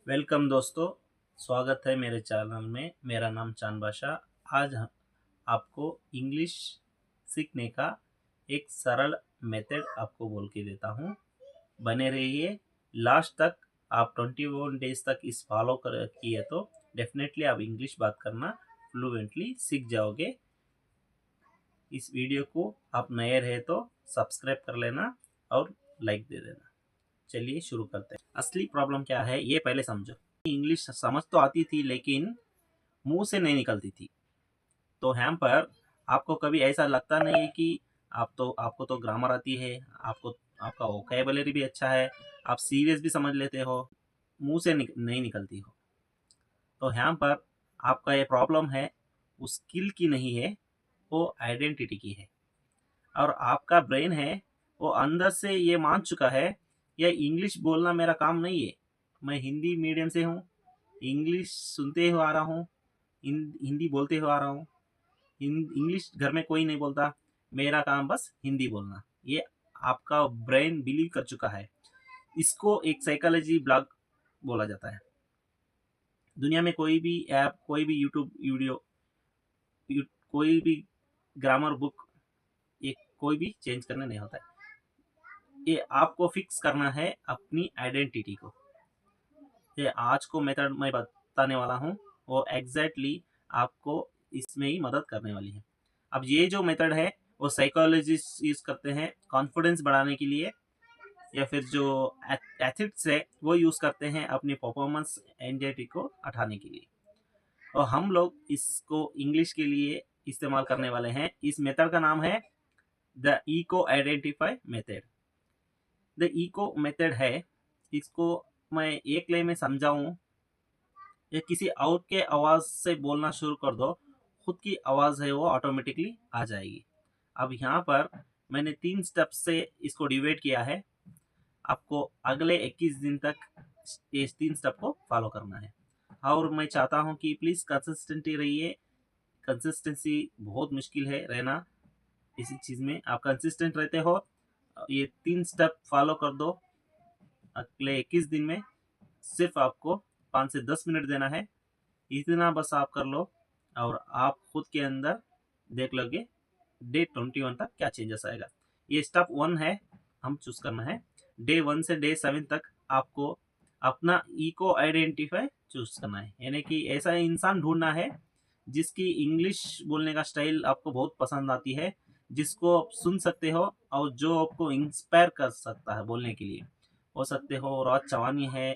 Welcome दोस्तों, स्वागत है मेरे चैनल में। मेरा नाम चांद बादशाह। आज आपको इंग्लिश सीखने का एक सरल मेथड आपको बोल के देता हूँ। बने रहिए लास्ट तक। आप 21 डेज तक इस फॉलो कर किए तो डेफिनेटली आप इंग्लिश बात करना फ्लुएंटली सीख जाओगे। इस वीडियो को आप नए रहे तो सब्सक्राइब कर लेना और लाइक दे देना। चलिए शुरू करते हैं। असली प्रॉब्लम क्या है ये पहले समझो। इंग्लिश समझ तो आती थी लेकिन मुंह से नहीं निकलती थी। तो यहाँ पर आपको कभी ऐसा लगता नहीं है कि आपको तो ग्रामर आती है, आपको आपका वोकैबुलरी भी अच्छा है, आप सीरियस भी समझ लेते हो, मुंह से नहीं निकलती हो। तो यहाँ पर आपका ये प्रॉब्लम है वो स्किल की नहीं है, वो आइडेंटिटी की है। और आपका ब्रेन है वो अंदर से ये मान चुका है ये इंग्लिश बोलना मेरा काम नहीं है। मैं हिंदी मीडियम से हूँ, इंग्लिश सुनते हुए आ रहा हूँ, हिंदी बोलते हुए आ रहा हूँ। इंग्लिश घर में कोई नहीं बोलता, मेरा काम बस हिंदी बोलना। ये आपका ब्रेन बिलीव कर चुका है। इसको एक साइकोलॉजी ब्लॉग बोला जाता है। दुनिया में कोई भी ऐप, कोई भी यूट्यूब वीडियो, कोई भी ग्रामर बुक, ये कोई भी चेंज करने नहीं होता है। ये आपको फिक्स करना है अपनी आइडेंटिटी को। ये आज को मेथड मैं बताने वाला हूँ वो एग्जैक्टली आपको इसमें ही मदद करने वाली है। अब ये जो मेथड है वो साइकोलॉजिस्ट यूज करते हैं कॉन्फिडेंस बढ़ाने के लिए, या फिर जो एथिक्स है वो यूज करते हैं अपनी परफॉर्मेंस एंजाइटी को हटाने के लिए। और हम लोग इसको इंग्लिश के लिए इस्तेमाल करने वाले हैं। इस मेथड का नाम है the echo identify method. The echo method है, इसको मैं एक लाइन में समझाऊं या किसी और के आवाज से बोलना शुरू कर दो, खुद की आवाज है वो ऑटोमेटिकली आ जाएगी। अब यहाँ पर मैंने 3 स्टेप से इसको डिवाइड किया है। आपको अगले 21 दिन तक ये 3 स्टेप को फॉलो करना है। और मैं चाहता हूँ कि प्लीज कंसिस्टेंटी रहिए। कंसिस्टेंसी बहुत मुश्किल है रहना इसी चीज में। आप कंसिस्टेंट रहते हो, ये 3 स्टेप फॉलो कर दो अगले 21 दिन में। सिर्फ आपको 5 से 10 मिनट देना है, इतना बस आप कर लो और आप खुद के अंदर देख लोगे डे 21 तक क्या चेंजेस आएगा। ये स्टेप 1 है, हम चूज करना है। डे 1 से डे 7 तक आपको अपना इको आइडेंटिफाई चूज करना है, यानी कि ऐसा इंसान ढूंढना है जिसकी इंग्लिश बोलने का स्टाइल आपको बहुत पसंद आती है, जिसको आप सुन सकते हो और जो आपको इंस्पायर कर सकता है बोलने के लिए। हो सकते हो राज चवानी है,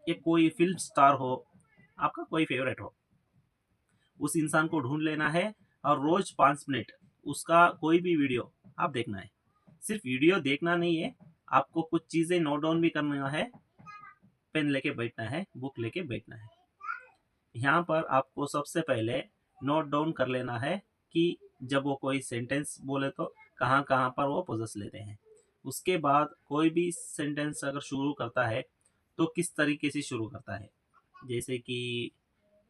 या कोई फिल्म स्टार हो, आपका कोई फेवरेट हो, उस इंसान को ढूंढ लेना है और रोज 5 मिनट उसका कोई भी वीडियो आप देखना है। सिर्फ वीडियो देखना नहीं है, आपको कुछ चीजें नोट डाउन भी करना है। पेन लेके बैठना है, बुक लेके बैठना है। यहाँ पर आपको सबसे पहले नोट डाउन कर लेना है कि जब वो कोई सेंटेंस बोले तो कहाँ कहाँ पर वो पोजेस लेते हैं। उसके बाद कोई भी सेंटेंस अगर शुरू करता है तो किस तरीके से शुरू करता है, जैसे कि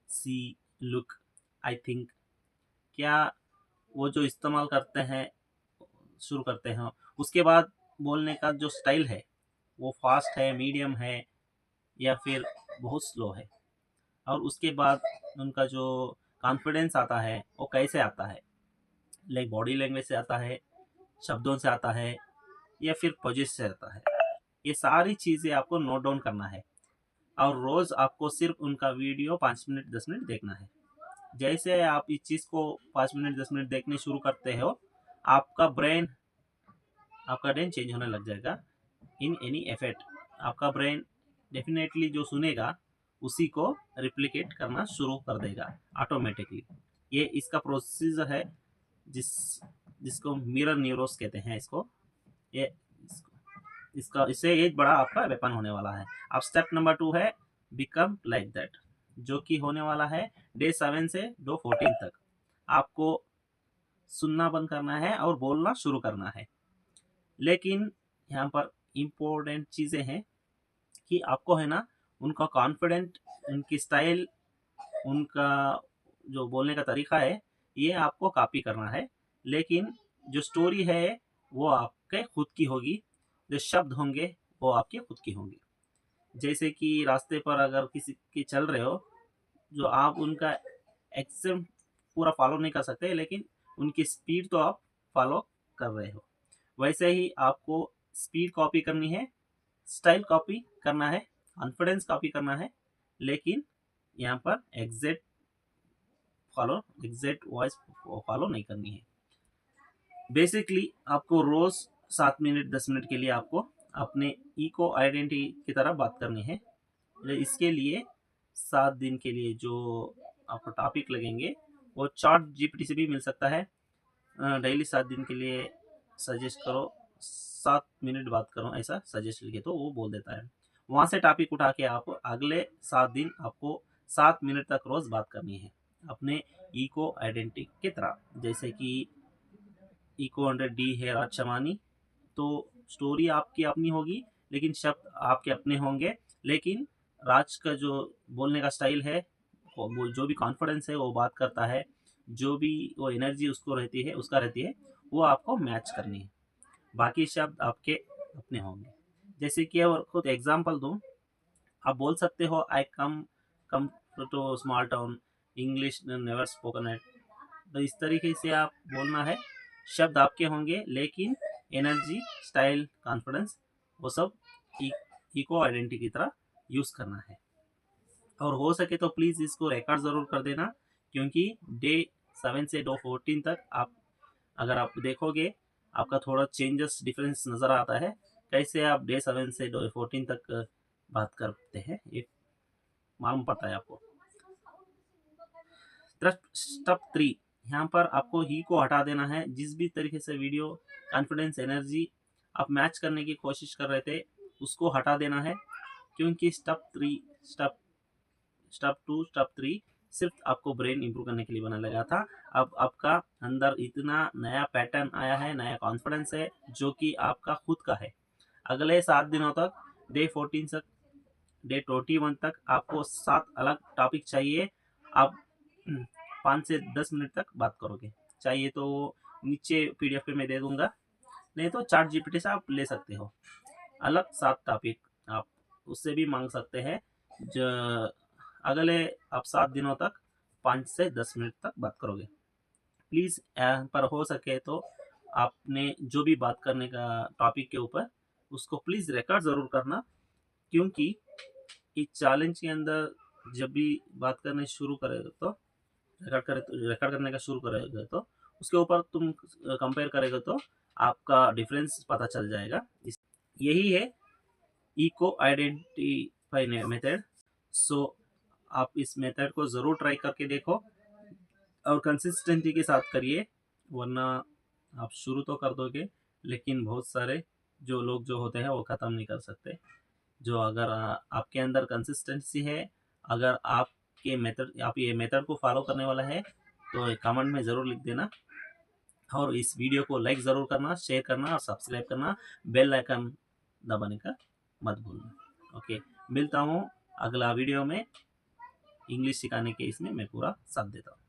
सी, लुक, आई थिंक, क्या वो जो इस्तेमाल करते हैं शुरू करते हैं। उसके बाद बोलने का जो स्टाइल है वो फास्ट है, मीडियम है, या फिर बहुत स्लो है। और उसके बाद उनका जो कॉन्फिडेंस आता है वो कैसे आता है, लाइक बॉडी लैंग्वेज से आता है, शब्दों से आता है, या फिर पोजिस से आता है। ये सारी चीज़ें आपको नोट डाउन करना है और रोज़ आपको सिर्फ उनका वीडियो 5 मिनट 10 मिनट देखना है। जैसे आप इस चीज़ को 5 मिनट 10 मिनट देखने शुरू करते हो, आपका ब्रेन आपका ब्रेन चेंज होने लग जाएगा इन एनी इफेक्ट। आपका ब्रेन डेफिनेटली जो सुनेगा उसी को रिप्लिकेट करना शुरू कर देगा ऑटोमेटिकली। ये इसका प्रोसीजर है जिस जिसको मिरर न्यूरोस कहते हैं। ये इसका इससे एक बड़ा आपका वेपन होने वाला है। अब स्टेप नंबर 2 है बिकम लाइक दैट, जो कि होने वाला है डे 7 से डे 14 तक। आपको सुनना बंद करना है और बोलना शुरू करना है। लेकिन यहाँ पर इम्पोर्टेंट चीज़ें हैं कि आपको है ना उनका कॉन्फिडेंट, उनकी स्टाइल, उनका जो बोलने का तरीका है ये आपको कॉपी करना है। लेकिन जो स्टोरी है वो आपके खुद की होगी, जो शब्द होंगे वो आपके खुद की होंगे। जैसे कि रास्ते पर अगर किसी के चल रहे हो, जो आप उनका एक्शन पूरा फॉलो नहीं कर सकते, लेकिन उनकी स्पीड तो आप फॉलो कर रहे हो। वैसे ही आपको स्पीड कॉपी करनी है, स्टाइल कॉपी करना है, कॉन्फिडेंस कॉपी करना है, लेकिन यहाँ पर एग्जैक्ट वॉइस फॉलो नहीं करनी है। बेसिकली आपको रोज 7 मिनट 10 मिनट के लिए आपको अपने इको आइडेंटिटी की तरह बात करनी है। इसके लिए 7 दिन के लिए जो आपको टॉपिक लगेंगे वो चार्ट जीपीटी से भी मिल सकता है। डेली 7 दिन के लिए सजेस्ट करो, 7 मिनट बात करो, ऐसा सजेस्ट लिखे तो वो बोल देता है। वहाँ से टॉपिक उठा के आप अगले 7 दिन आपको 7 मिनट तक रोज बात करनी है अपने इको आइडेंटिटी की तरह। जैसे कि इको अंडर डी है राज शमानी, तो स्टोरी आपकी अपनी होगी लेकिन शब्द आपके अपने होंगे। लेकिन राज का जो बोलने का स्टाइल है, वो जो भी कॉन्फिडेंस है वो बात करता है, जो भी वो एनर्जी उसको रहती है उसका रहती है, वो आपको मैच करनी है। बाकी शब्द आपके अपने होंगे। जैसे कि और खुद एग्जांपल दूं, आप बोल सकते हो I come to small town, English never spoken at. तो इस तरीके से आप बोलना है, शब्द आपके होंगे लेकिन एनर्जी, स्टाइल, कॉन्फिडेंस वो सब इको आइडेंटिटी की तरह यूज करना है। और हो सके तो प्लीज़ इसको रिकॉर्ड ज़रूर कर देना, क्योंकि डे 7 से डे 14 तक अगर आप देखोगे आपका थोड़ा चेंजेस डिफरेंस नज़र आता है। कैसे आप डे 7 से डे 14 तक बात करते हैं ये मालूम पड़ता है आपको। स्टेप 3, यहाँ पर आपको ही को हटा देना है। जिस भी तरीके से वीडियो कॉन्फिडेंस एनर्जी आप मैच करने की कोशिश कर रहे थे उसको हटा देना है, क्योंकि स्टेप 2 स्टेप 3 सिर्फ आपको ब्रेन इंप्रूव करने के लिए बना लगा था। अब आपका अंदर इतना नया पैटर्न आया है, नया कॉन्फिडेंस है जो कि आपका खुद का है। अगले 7 दिनों तक, डे 14 तक, डे 21 तक आपको 7 अलग टॉपिक चाहिए। आप 5 से 10 मिनट तक बात करोगे। चाहिए तो नीचे पीडीएफ पे मैं दे दूंगा, नहीं तो चार्ट जीपीटी से आप ले सकते हो। अलग 7 टॉपिक आप उससे भी मांग सकते हैं। जो अगले आप 7 दिनों तक 5 से 10 मिनट तक बात करोगे। प्लीज़ यहाँ पर हो सके तो आपने जो भी बात करने का टॉपिक के ऊपर उसको प्लीज़ रिकॉर्ड ज़रूर करना, क्योंकि इस चैलेंज के अंदर जब भी बात करने शुरू करेगा तो रिकॉर्ड करने का शुरू करेगा तो उसके ऊपर तुम कंपेयर करेगा तो आपका डिफरेंस पता चल जाएगा। यही है इको आइडेंटिफाई मेथड। सो आप इस मेथड को ज़रूर ट्राई करके देखो और कंसिस्टेंसी के साथ करिए, वरना आप शुरू तो कर दोगे लेकिन बहुत सारे जो लोग जो होते हैं वो ख़त्म नहीं कर सकते। जो अगर आपके अंदर कंसिस्टेंसी है, अगर आप ये मेथड को फॉलो करने वाला है तो कमेंट में ज़रूर लिख देना। और इस वीडियो को लाइक ज़रूर करना, शेयर करना और सब्सक्राइब करना, बेल आइकन दबाने का मत भूलना। ओके, मिलता हूँ अगला वीडियो में। इंग्लिश सिखाने के इसमें मैं पूरा साथ देता हूँ।